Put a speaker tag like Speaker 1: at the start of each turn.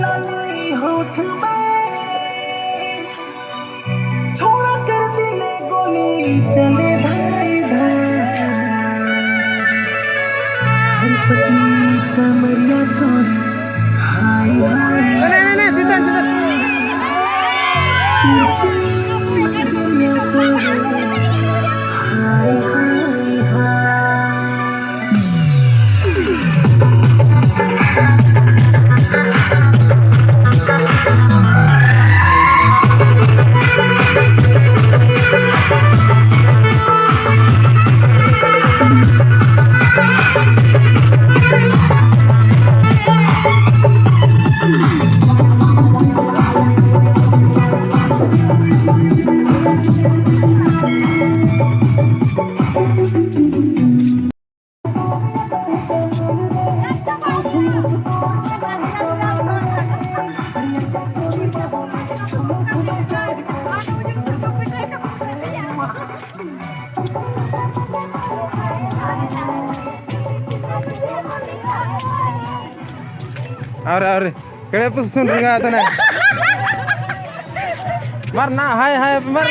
Speaker 1: लाली होठ में छोड़ा कर दिले गोली चले धाए धाए हर पत्नी कमरिया तोड़ी हाय हाय तिरछी नजरिया तोड़ी हाय हाय हाय
Speaker 2: अरे कडे पुसून रिंगा आता ना मार ना हाय हाय मार